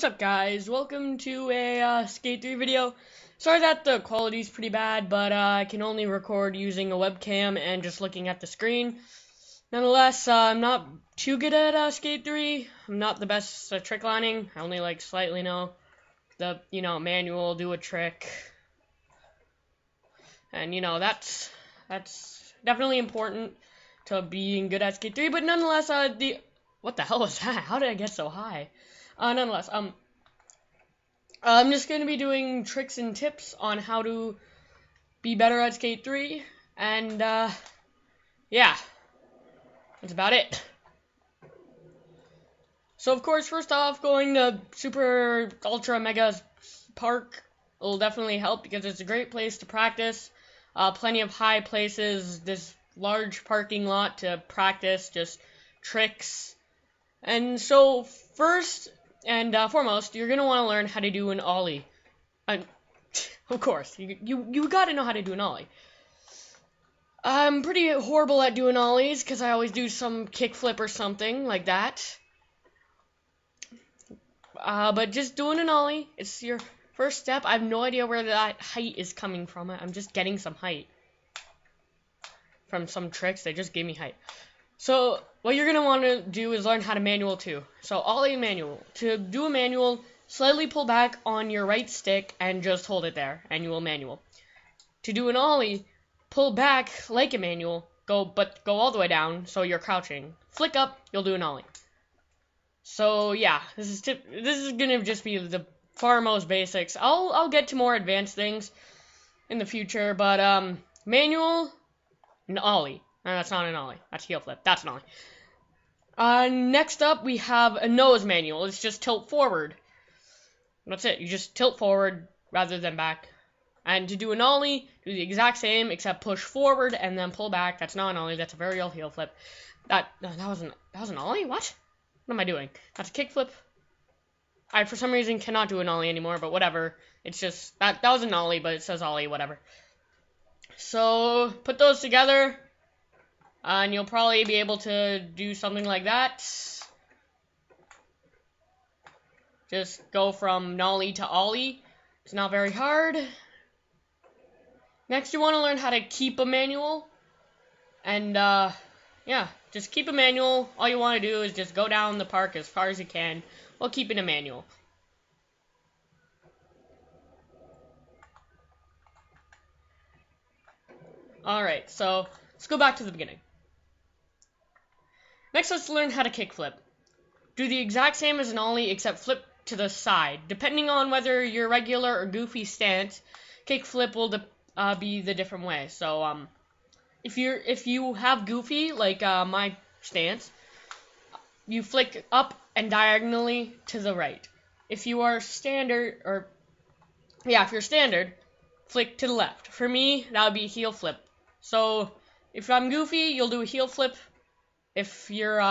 What's up, guys? Welcome to a Skate 3 video. Sorry that the quality's pretty bad, but I can only record using a webcam and just looking at the screen. Nonetheless, I'm not too good at Skate 3. I'm not the best at trick lining. I only slightly know the manual, do a trick, and that's definitely important to being good at Skate 3. But nonetheless, what the hell was that? How did I get so high? Nonetheless, I'm just going to be doing tricks and tips on how to be better at Skate 3, and, yeah, that's about it. So, of course, first off, going to Super Ultra Mega Park will definitely help because it's a great place to practice. Plenty of high places, this large parking lot to practice just tricks. And so, first and foremost, you're going to want to learn how to do an ollie. Of course, you got to know how to do an ollie. I'm pretty horrible at doing ollies because I always do some kickflip or something like that. But just doing an ollie, it's your first step. I have no idea where that height is coming from. I'm just getting some height from some tricks. They just gave me height. So what you're going to want to do is learn how to manual too. So ollie and manual. To do a manual, slightly pull back on your right stick and just hold it there, and you will manual. To do an ollie, pull back like a manual, but go all the way down so you're crouching. Flick up, you'll do an ollie. So yeah, this is going to just be the far most basics. I'll get to more advanced things in the future, but manual, an ollie. No, that's not an ollie. That's heel flip. That's an ollie. Next up, we have a nose manual. It's just tilt forward. That's it. You just tilt forward rather than back. And to do an ollie, do the exact same, except push forward and then pull back. That's not an ollie. That's a very old heel flip. That was an ollie? What? What am I doing? That's a kick flip. I, for some reason, cannot do an ollie anymore, but whatever. It's just, that was an ollie, but it says ollie, whatever. So, put those together. And you'll probably be able to do something like that. Just go from nollie to ollie. It's not very hard. Next, you want to learn how to keep a manual. And, yeah, just keep a manual. All you want to do is just go down the park as far as you can while keeping a manual. Alright, so let's go back to the beginning. Next, let's learn how to kickflip. Do the exact same as an ollie, except flip to the side. Depending on whether you're regular or goofy stance, kickflip will be the different way. So, if you have goofy, like my stance, you flick up and diagonally to the right. If you are standard, if you're standard, flick to the left. For me, that would be heel flip. So, if I'm goofy, you'll do a heel flip. If you're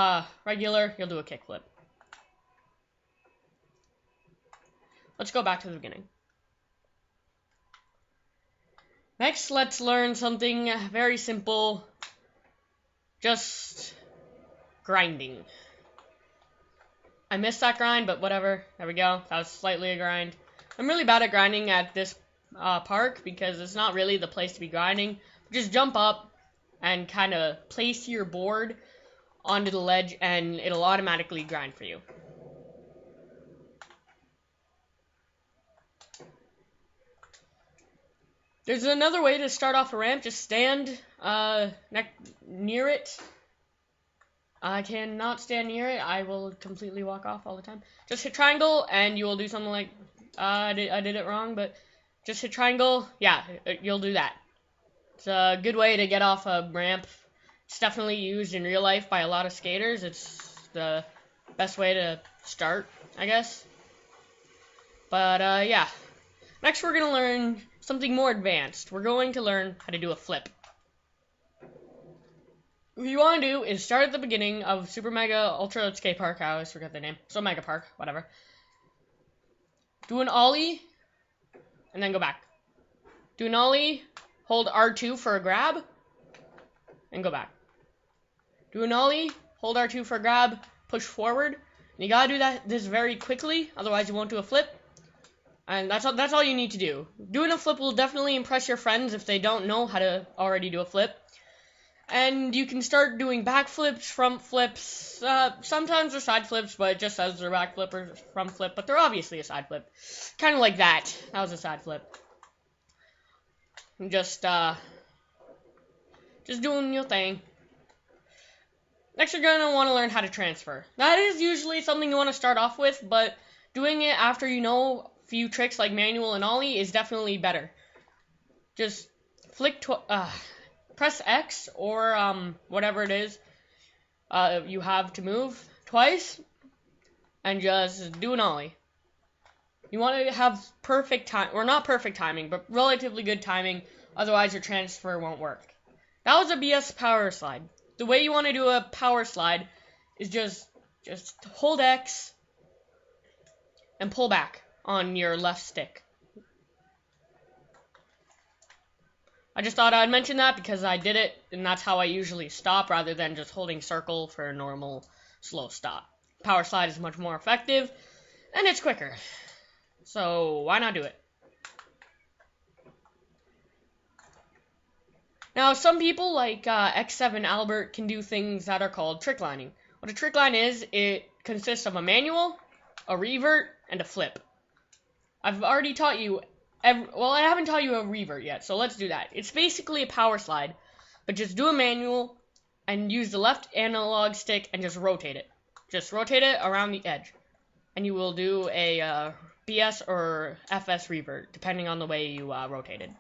regular, you'll do a kickflip. Let's go back to the beginning. Next, let's learn something very simple. Just grinding. I missed that grind, but whatever. There we go. That was slightly a grind. I'm really bad at grinding at this park because it's not really the place to be grinding. Just jump up and kind of place your board onto the ledge, and it'll automatically grind for you. There's another way to start off a ramp. Just stand near it. I cannot stand near it. I will completely walk off all the time. Just hit triangle, and you will do something like, I did it wrong, but just hit triangle. Yeah, you'll do that. It's a good way to get off a ramp. It's definitely used in real life by a lot of skaters. It's the best way to start, I guess. But, yeah. Next, we're going to learn something more advanced. We're going to learn how to do a flip. What you want to do is start at the beginning of Super Mega Ultra Skate Park. I always forget the name. So Mega Park, whatever. Do an ollie, and then go back. Do an ollie, hold R2 for a grab, and go back. Do an ollie, hold R2 for a grab, push forward, You gotta do this very quickly, otherwise you won't do a flip. And that's all you need to do. Doing a flip will definitely impress your friends if they don't know how to already do a flip. And you can start doing back flips, front flips, sometimes they're side flips, but it just says they're back flip or front flip, but they're obviously a side flip. Kind of like that. That was a side flip. And just doing your thing. Next, you're going to want to learn how to transfer. That is usually something you want to start off with, but doing it after you know a few tricks like manual and ollie is definitely better. Just press X or whatever it is you have to move twice, and just do an ollie. You want to have perfect time, or not perfect timing, but relatively good timing, otherwise your transfer won't work. That was a BS power slide. The way you want to do a power slide is just hold X and pull back on your left stick. I just thought I'd mention that because I did it, and that's how I usually stop rather than just holding circle for a normal slow stop. Power slide is much more effective, and it's quicker. So why not do it? Now, some people like X7 Albert can do things that are called trick lining. What a trick line is, it consists of a manual, a revert, and a flip. I've already taught you, well, I haven't taught you a revert yet, so let's do that. It's basically a power slide, but just do a manual and use the left analog stick and just rotate it. Just rotate it around the edge, and you will do a BS or FS revert, depending on the way you rotate it.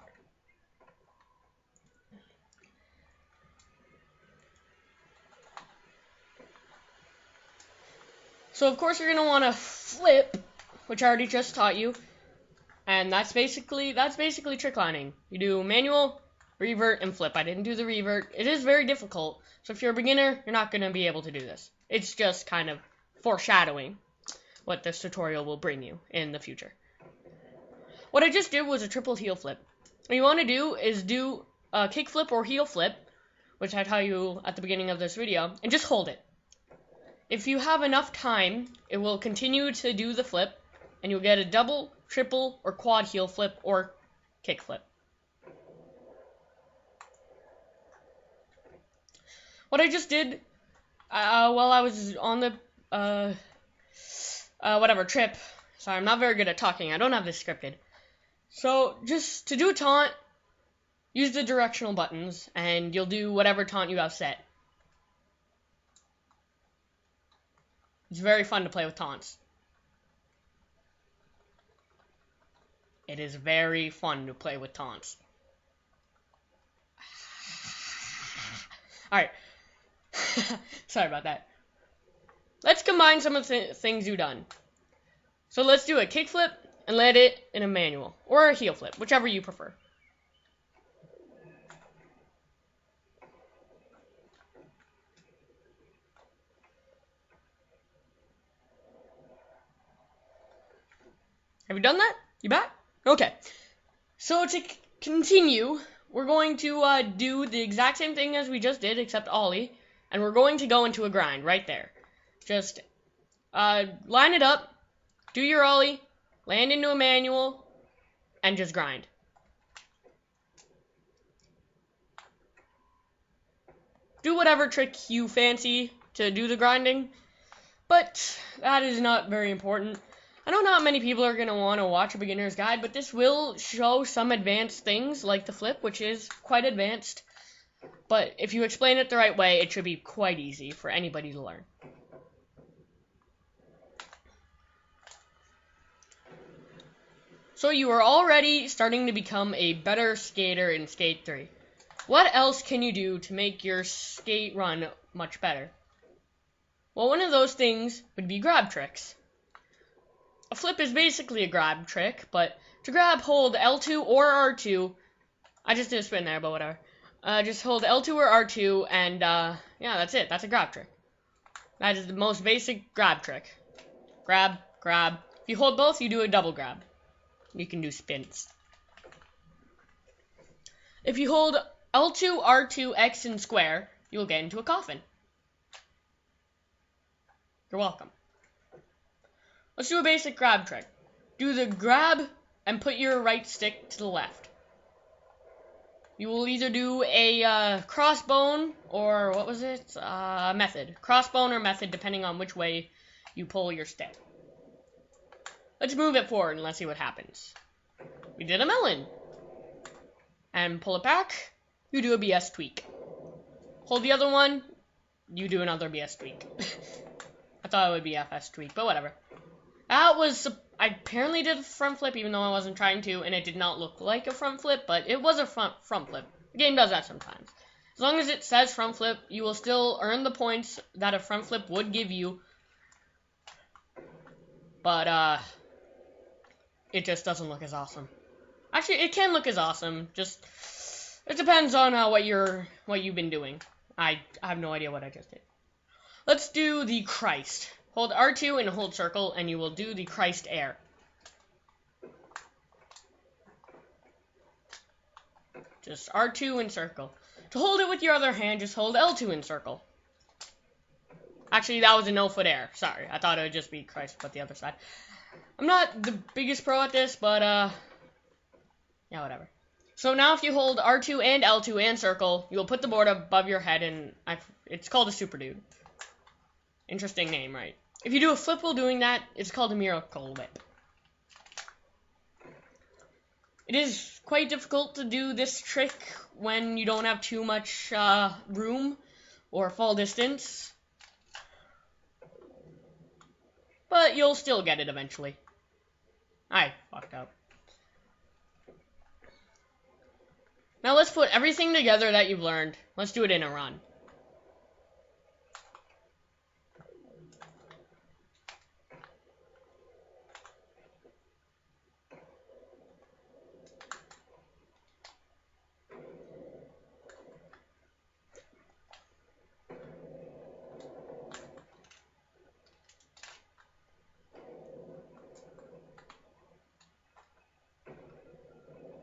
So of course you're going to want to flip, which I already just taught you, and that's basically trick lining. You do manual, revert, and flip. I didn't do the revert. It is very difficult, so if you're a beginner, you're not going to be able to do this. It's just kind of foreshadowing what this tutorial will bring you in the future. What I just did was a triple heel flip. What you want to do is do a kick flip or heel flip, which I tell you at the beginning of this video, and just hold it. If you have enough time, it will continue to do the flip, and you'll get a double, triple, or quad heel flip or kick flip. What I just did while I was on the trip, sorry, I'm not very good at talking, I don't have this scripted. So, just to do a taunt, use the directional buttons, and you'll do whatever taunt you have set. It's very fun to play with taunts. It is very fun to play with taunts. Alright. Sorry about that. Let's combine some of the things you've done. So let's do a kick flip and let it in a manual. Or a heel flip, whichever you prefer. Have you done that? You back? Okay. So to continue, we're going to do the exact same thing as we just did, except ollie, and we're going to go into a grind right there. Just line it up, do your ollie, land into a manual, and just grind. Do whatever trick you fancy to do the grinding, but that is not very important. I know not many people are going to want to watch a beginner's guide, but this will show some advanced things, like the flip, which is quite advanced. But if you explain it the right way, it should be quite easy for anybody to learn. So you are already starting to become a better skater in Skate 3. What else can you do to make your skate run much better? Well, one of those things would be grab tricks. A flip is basically a grab trick, but to grab, hold L2 or R2. I just did a spin there, but whatever. Just hold L2 or R2, and yeah, that's it. That's a grab trick. That is the most basic grab trick. Grab, grab. If you hold both, you do a double grab. You can do spins. If you hold L2, R2, X, and square, you'll get into a coffin. You're welcome. Let's do a basic grab trick. Do the grab and put your right stick to the left. You will either do a crossbone or what was it? Method. Crossbone or method, depending on which way you pull your stick. Let's move it forward and let's see what happens. We did a melon. And pull it back. You do a BS tweak. Hold the other one. You do another BS tweak. I thought it would be FS tweak, but whatever. That was... I apparently did a front flip, even though I wasn't trying to, and it did not look like a front flip, but it was a front flip. The game does that sometimes. As long as it says front flip, you will still earn the points that a front flip would give you. But, it just doesn't look as awesome. Actually, it can look as awesome, just... It depends on what you've been doing. I have no idea what I just did. Let's do the Christ. Hold R2 and hold circle, and you will do the Christ air. Just R2 and circle. To hold it with your other hand, just hold L2 and circle. Actually, that was a no-foot air. Sorry, I thought it would just be Christ, but the other side. I'm not the biggest pro at this, but, yeah, whatever. So now if you hold R2 and L2 and circle, you will put the board above your head, and it's called a super dude. Interesting name, right? If you do a flip while doing that, it's called a miracle whip. It is quite difficult to do this trick when you don't have too much room or fall distance. But you'll still get it eventually. I fucked up. Now let's put everything together that you've learned. Let's do it in a run.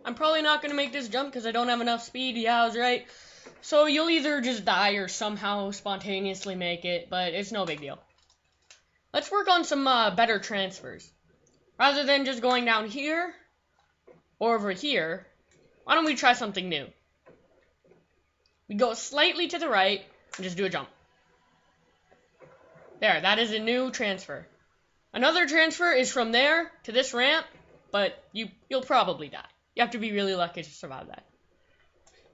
I'm probably not going to make this jump because I don't have enough speed. Yeah, I was right. So you'll either just die or somehow spontaneously make it, but it's no big deal. Let's work on some better transfers. Rather than just going down here or over here, why don't we try something new? We go slightly to the right and just do a jump. There, that is a new transfer. Another transfer is from there to this ramp, but you'll probably die. You have to be really lucky to survive that.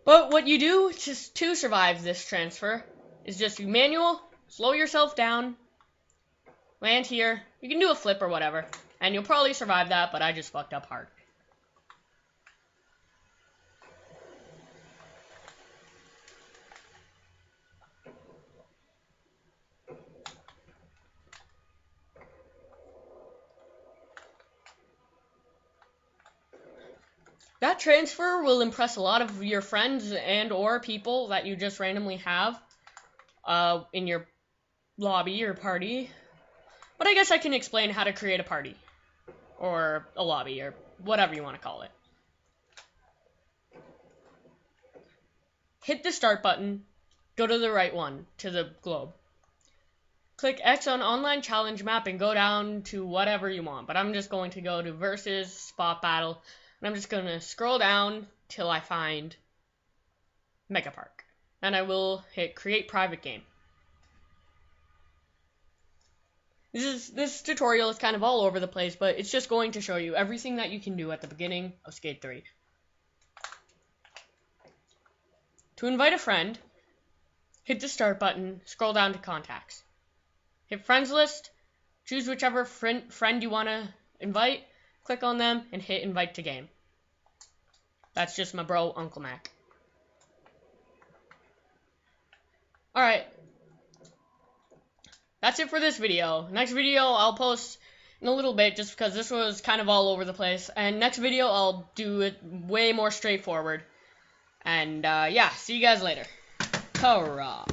But what you do to survive this transfer is just you manual, slow yourself down, land here. You can do a flip or whatever, and you'll probably survive that, but I just fucked up hard. That transfer will impress a lot of your friends and or people that you just randomly have in your lobby or party. But I guess I can explain how to create a party or a lobby or whatever you want to call it. Hit the start button, go to the right one, to the globe. Click X on online challenge map and go down to whatever you want. But I'm just going to go to versus spot battle. And I'm just going to scroll down till I find Mega Park. And I will hit create private game. This tutorial is kind of all over the place, but it's just going to show you everything that you can do at the beginning of Skate 3. To invite a friend, hit the start button, scroll down to contacts. Hit friends list, choose whichever friend you want to invite, click on them, and hit invite to game. That's just my bro, Uncle Mac. Alright. That's it for this video. Next video I'll post in a little bit just because this was kind of all over the place. And next video I'll do it way more straightforward. And yeah, see you guys later. Hurrah.